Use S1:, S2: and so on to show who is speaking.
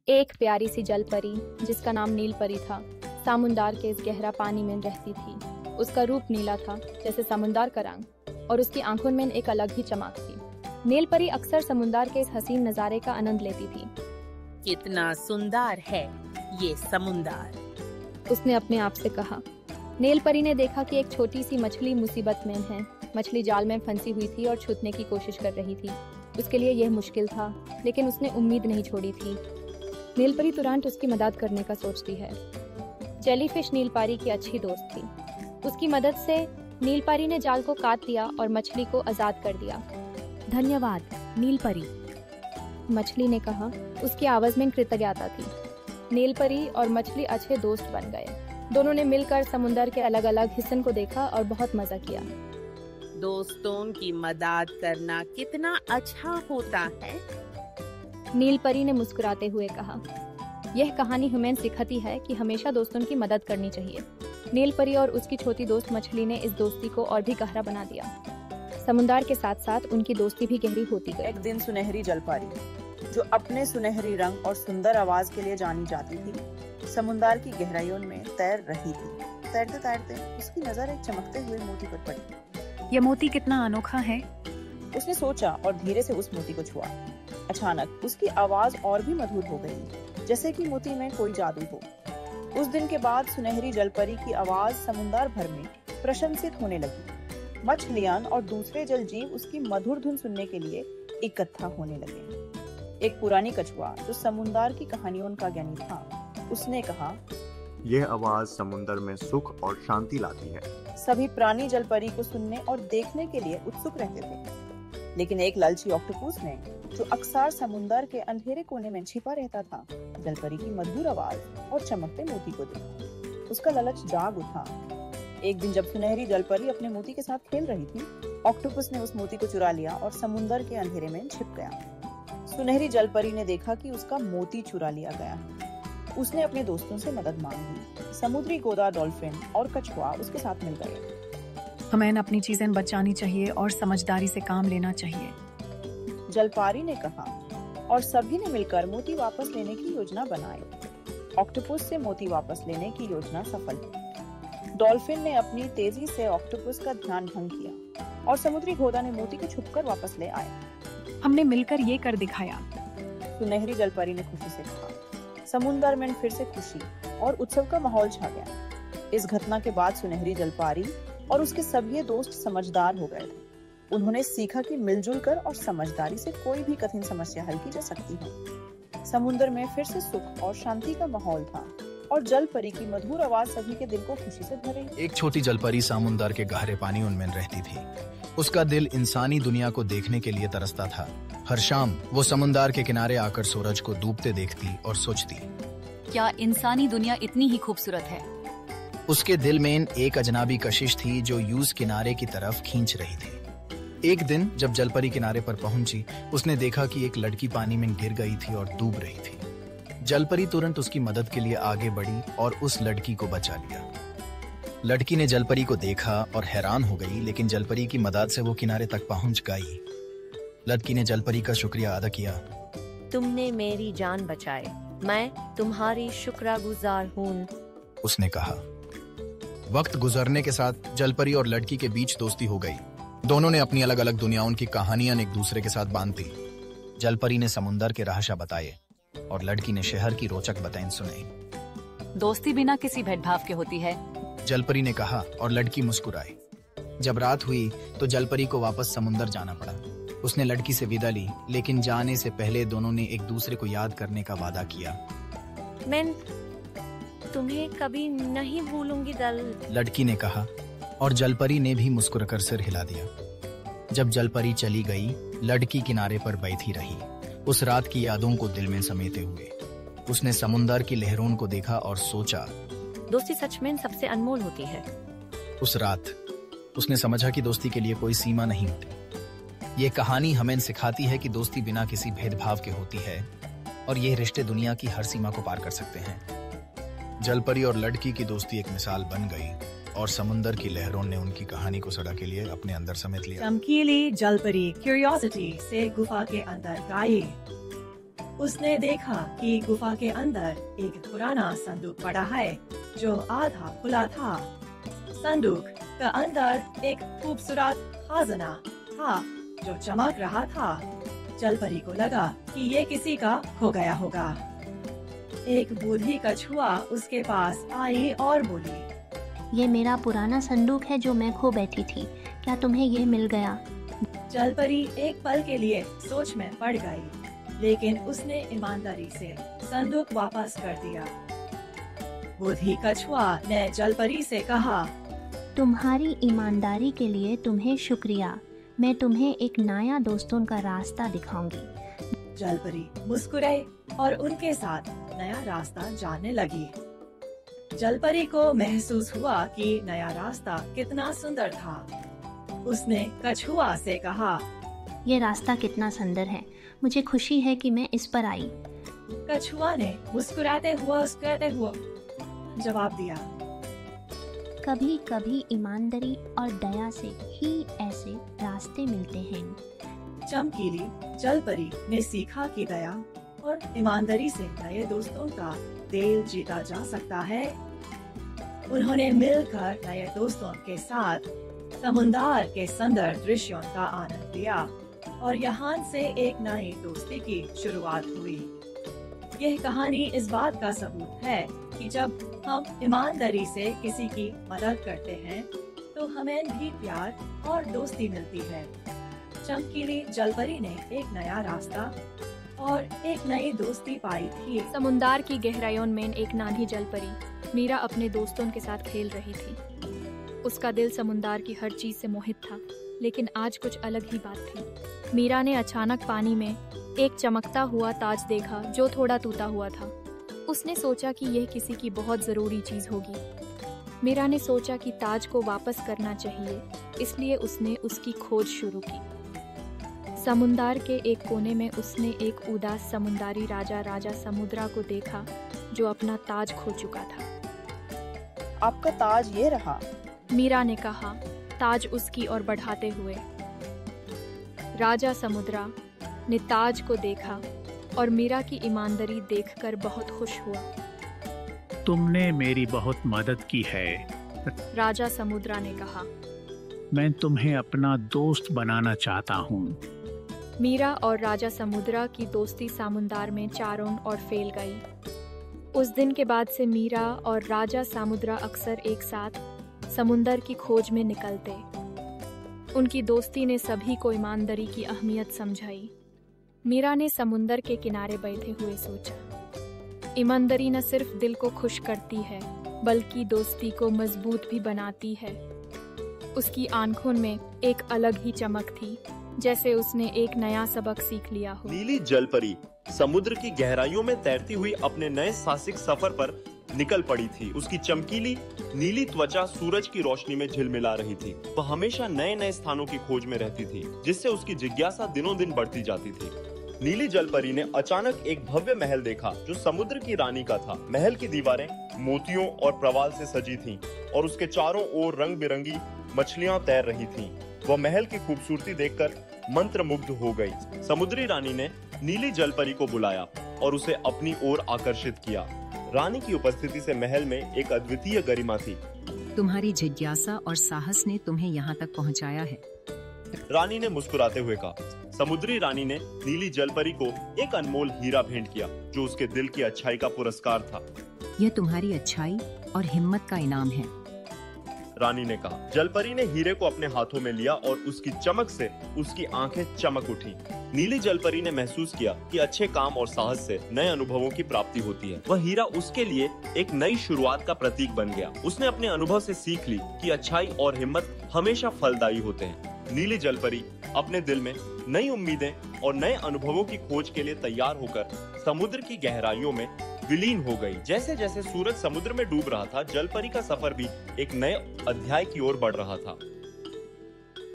S1: एक प्यारी सी जल परी जिसका नाम नील परी था, समुंदर के इस गहरा पानी में रहती थी। उसका रूप नीला था जैसे समुंदर का रंग, और उसकी आंखों में एक अलग ही चमक थी। नील परी अक्सर समुंदर के इस हसीन नजारे का आनंद लेती थी।
S2: कितना सुंदर है ये समुंदर,
S1: उसने अपने आप से कहा। नील परी ने देखा कि एक छोटी सी मछली मुसीबत में है। मछली जाल में फंसी हुई थी और छूटने की कोशिश कर रही थी। उसके लिए यह मुश्किल था, लेकिन उसने उम्मीद नहीं छोड़ी थी। नील परी तुरंत उसकी मदद करने का सोचती है। जेलीफिश नील परी की अच्छी दोस्त थी। उसकी मदद से नील परी ने जाल को काट दिया और मछली को आजाद कर दिया।
S3: धन्यवाद नील परी,
S1: मछली ने कहा। उसकी आवाज में कृतज्ञता थी। नील परी और मछली अच्छे दोस्त बन गए। दोनों ने मिलकर समुंदर के अलग अलग हिस्सों को देखा और बहुत मजा किया।
S2: दोस्तों की मदद करना कितना अच्छा होता है,
S1: नील परी ने मुस्कुराते हुए कहा। यह कहानी हमें सिखाती है कि हमेशा दोस्तों की मदद करनी चाहिए। नील परी और उसकी छोटी दोस्त मछली ने इस दोस्ती को और भी गहरा बना दिया। समुंदर के साथ साथ उनकी दोस्ती भी गहरी होती गई।
S4: एक दिन सुनहरी जलपरी, जो अपने सुनहरी रंग और सुंदर आवाज के लिए जानी जाती थी, समुंदर की गहराइयों में तैर रही थी। तैरते तैरते उसकी नजर एक चमकते हुए मोती पर पड़ी।
S3: यह मोती कितना अनोखा है,
S4: उसने सोचा और धीरे से उस मोती को छुआ। अचानक उसकी आवाज और भी मधुर हो गई, जैसे कि मोती में कोई जादू हो। उस दिन के बाद सुनहरी जलपरी की आवाज समुंदर भर में प्रशंसित होने लगी। मछलियां और दूसरे जल जीव उसकी मधुर धुन सुनने के लिए इकट्ठा होने लगे। एक पुरानी कछुआ जो समुंदर की कहानियों का ज्ञानी था, उसने कहा,
S5: यह आवाज समुंदर में सुख और शांति लाती है।
S4: सभी प्राणी जलपरी को सुनने और देखने के लिए उत्सुक रहते थे, लेकिन एक लालची ऑक्टोपस ने, जो अक्सर समुंदर के अंधेरे कोने में छिपा रहता था, जलपरी की मधुर आवाज और चमकते मोती को देखा। उसका लालच जाग उठा। एक दिन जब सुनहरी जलपरी अपने मोती के साथ खेल रही थी, ऑक्टोपस ने उस मोती को चुरा लिया और समुंदर के अंधेरे में छिप गया। सुनहरी जलपरी ने देखा कि उसका मोती चुरा लिया गया है। उसने अपने दोस्तों से मदद मांगी। समुद्री गोदा, डॉल्फिन और कछुआ उसके साथ मिल गए।
S3: हमें अपनी चीजें बचानी चाहिए और समझदारी से काम लेना चाहिए,
S4: जलपरी ने कहा, और सभी ने मिलकर मोती वापस लेने की योजना बनाई। ऑक्टोपस से मोती वापस लेने की योजना सफल हुई। डॉल्फिन ने अपनी तेजी से ऑक्टोपस का ध्यान भंग किया और समुद्री घोड़ा ने मोती को छुपकर वापस ले आया।
S3: हमने मिलकर ये कर दिखाया,
S4: सुनहरी जलपरी ने खुशी से कहा। समुंदर में फिर से खुशी और उत्सव का माहौल छा गया। इस घटना के बाद सुनहरी जलपरी और उसके सभी दोस्त समझदार हो गए थे। उन्होंने सीखा कि मिलजुल कर और समझदारी से कोई भी कठिन समस्या हल की जा सकती है। समुद्र में फिर से सुख और शांति का माहौल था और जलपरी की मधुर आवाज सभी के दिल को खुशी से भर रही।
S6: एक छोटी जलपरी समुंदर के गहरे पानी उनमें रहती थी। उसका दिल इंसानी दुनिया को देखने के लिए तरसता था। हर शाम वो समुंदर के किनारे आकर सूरज को डूबते देखती और सोचती,
S3: क्या इंसानी दुनिया इतनी ही खूबसूरत है।
S6: उसके दिल में एक अजनबी कशिश थी जो यूज किनारे की तरफ खींच रही थी। एक दिन जब जलपरी किनारे पर पहुंची, उसने देखा कि एक लड़की पानी में गिर गई थी और डूब रही थी। जलपरी तुरंत उसकी मदद के लिए आगे बढ़ी और उस लड़की को बचा लिया। लड़की ने जलपरी को देखा और हैरान हो गई, लेकिन जलपरी की मदद से वो किनारे तक पहुंच गई। लड़की ने जलपरी का शुक्रिया अदा किया।
S7: तुमने मेरी जान बचाई, मैं तुम्हारी शुक्रगुजार हूँ,
S6: उसने कहा। वक्त गुजरने के साथ जलपरी और लड़की के बीच दोस्ती हो गई। दोनों ने अपनी अलग अलग दुनियाओं की कहानियां एक दूसरे के साथ बांध दी। जलपरी ने समुंदर के रहस्य बताए और लड़की ने शहर की रोचक बातें सुनाई।
S3: दोस्ती बिना किसी भेदभाव के होती है,
S6: जलपरी ने कहा और लड़की मुस्कुराई। जब रात हुई तो जलपरी को वापस समुंदर जाना पड़ा। उसने लड़की से विदा ली, लेकिन जाने से पहले दोनों ने एक दूसरे को याद करने का वादा किया।
S7: मैं तुम्हें कभी नहीं भूलूंगी
S6: लड़की ने कहा और जलपरी ने भी मुस्कुराकर सिर हिला दिया। जब जलपरी चली गई, लड़की किनारे पर बैठी रही, उस रात की यादों को दिल में समेटे हुए। उसने समुंदर की लहरों को देखा और सोचा,
S7: दोस्ती सच में सबसे अनमोल होती है।
S6: उस रात उसने समझा कि दोस्ती के लिए कोई सीमा नहीं होती। ये कहानी हमें सिखाती है कि दोस्ती बिना किसी भेदभाव के होती है और ये रिश्ते दुनिया की हर सीमा को पार कर सकते हैं। जलपरी और लड़की की दोस्ती एक मिसाल बन गई और समुंदर की लहरों ने उनकी कहानी को सदा के लिए अपने अंदर समेट लिया।
S8: चमकीली जलपरी क्यूरियोसिटी से गुफा के अंदर गई। उसने देखा कि गुफा के अंदर एक पुराना संदूक पड़ा है जो आधा खुला था। संदूक का अंदर एक खूबसूरत खजाना था जो चमक रहा था। जलपरी को लगा कि ये किसी का खो गया होगा। एक बूढ़ी कछुआ उसके पास आई और बोली,
S9: ये मेरा पुराना संदूक है जो मैं खो बैठी थी, क्या तुम्हें ये मिल गया?
S8: जलपरी एक पल के लिए सोच में पड़ गई, लेकिन उसने ईमानदारी से संदूक वापस कर दिया। बूढ़ी कछुआ ने जलपरी से कहा,
S9: तुम्हारी ईमानदारी के लिए तुम्हें शुक्रिया। मैं तुम्हें एक नया दोस्तों का रास्ता दिखाऊंगी।
S8: जलपरी मुस्कुराई और उनके साथ नया रास्ता जानने लगी। जलपरी को महसूस हुआ कि नया रास्ता कितना सुंदर था। उसने कछुआ से कहा,
S9: ये रास्ता कितना सुंदर है, मुझे खुशी है कि मैं इस पर आई।
S8: कछुआ ने मुस्कुराते हुआ जवाब दिया,
S9: कभी कभी ईमानदारी और दया से ही ऐसे रास्ते मिलते हैं।
S8: चमकीली जलपरी ने सीखा कि दया और ईमानदारी से नए दोस्तों का दिल जीता जा सकता है। उन्होंने मिलकर नए दोस्तों के साथ समुद्र के सुंदर दृश्यों का आनंद लिया और यहाँ से एक नई दोस्ती की शुरुआत हुई। यह कहानी इस बात का सबूत है कि जब हम ईमानदारी से किसी की मदद करते हैं तो हमें भी प्यार और दोस्ती मिलती है। चमकीली जलपरी ने एक नया रास्ता और एक नई दोस्ती पाई थी।
S1: समुद्र की गहराइयों में एक नानी जलपरी मीरा अपने दोस्तों के साथ खेल रही थी। उसका दिल समुद्र की हर चीज से मोहित था, लेकिन आज कुछ अलग ही बात थी। मीरा ने अचानक पानी में एक चमकता हुआ ताज देखा जो थोड़ा टूटा हुआ था। उसने सोचा कि यह किसी की बहुत जरूरी चीज होगी। मीरा ने सोचा कि ताज को वापस करना चाहिए, इसलिए उसने उसकी खोज शुरू की। समुद्र के एक कोने में उसने एक उदास समुद्री राजा समुद्रा को देखा जो अपना ताज खो चुका था।
S4: आपका ताज ये रहा,
S1: मीरा ने कहा, ताज उसकी ओर बढ़ाते हुए। राजा समुद्रा ने ताज को देखा और मीरा की ईमानदारी देखकर बहुत खुश हुआ।
S10: तुमने मेरी बहुत मदद की है,
S1: राजा समुद्रा ने कहा।
S10: मैं तुम्हें अपना दोस्त बनाना चाहता हूँ।
S1: मीरा और राजा समुद्रा की दोस्ती समुद्र में चारों ओर फैल गई। उस दिन के बाद से मीरा और राजा समुद्रा अक्सर एक साथ समुद्र की खोज में निकलते। उनकी दोस्ती ने सभी को ईमानदारी की अहमियत समझाई। मीरा ने समुद्र के किनारे बैठे हुए सोचा, ईमानदारी न सिर्फ दिल को खुश करती है बल्कि दोस्ती को मजबूत भी बनाती है। उसकी आंखों में एक अलग ही चमक थी, जैसे उसने एक नया सबक सीख लिया हो।
S11: नीली जलपरी समुद्र की गहराइयों में तैरती हुई अपने नए साहसिक सफर पर निकल पड़ी थी। उसकी चमकीली नीली त्वचा सूरज की रोशनी में झिलमिला रही थी। वह हमेशा नए नए स्थानों की खोज में रहती थी, जिससे उसकी जिज्ञासा दिनों दिन बढ़ती जाती थी। नीली जलपरी ने अचानक एक भव्य महल देखा जो समुद्र की रानी का था। महल की दीवारें मोतियों और प्रवाल से सजी थीं और उसके चारों ओर रंग बिरंगी मछलियां तैर रही थीं। वह महल की खूबसूरती देखकर मंत्रमुग्ध हो गई। समुद्री रानी ने नीली जलपरी को बुलाया और उसे अपनी ओर आकर्षित किया। रानी की उपस्थिति से महल में एक अद्वितीय गरिमा थी।
S12: तुम्हारी जिज्ञासा और साहस ने तुम्हें यहाँ तक पहुँचाया है,
S11: रानी ने मुस्कुराते हुए कहा। समुद्री रानी ने नीली जलपरी को एक अनमोल हीरा भेंट किया जो उसके दिल की अच्छाई का पुरस्कार था।
S12: यह तुम्हारी अच्छाई और हिम्मत का इनाम है,
S11: रानी ने कहा। जलपरी ने हीरे को अपने हाथों में लिया और उसकी चमक से उसकी आंखें चमक उठी। नीली जलपरी ने महसूस किया कि अच्छे काम और साहस से नए अनुभवों की प्राप्ति होती है। वह हीरा उसके लिए एक नई शुरुआत का प्रतीक बन गया। उसने अपने अनुभव से सीख ली कि अच्छाई और हिम्मत हमेशा फलदायी होते हैं। नीली जलपरी अपने दिल में नई उम्मीदें और नए अनुभवों की खोज के लिए तैयार होकर समुद्र की गहराइयों में विलीन हो गई। जैसे जैसे सूरज समुद्र में डूब रहा था, जलपरी का सफर भी एक नए अध्याय की ओर बढ़ रहा था।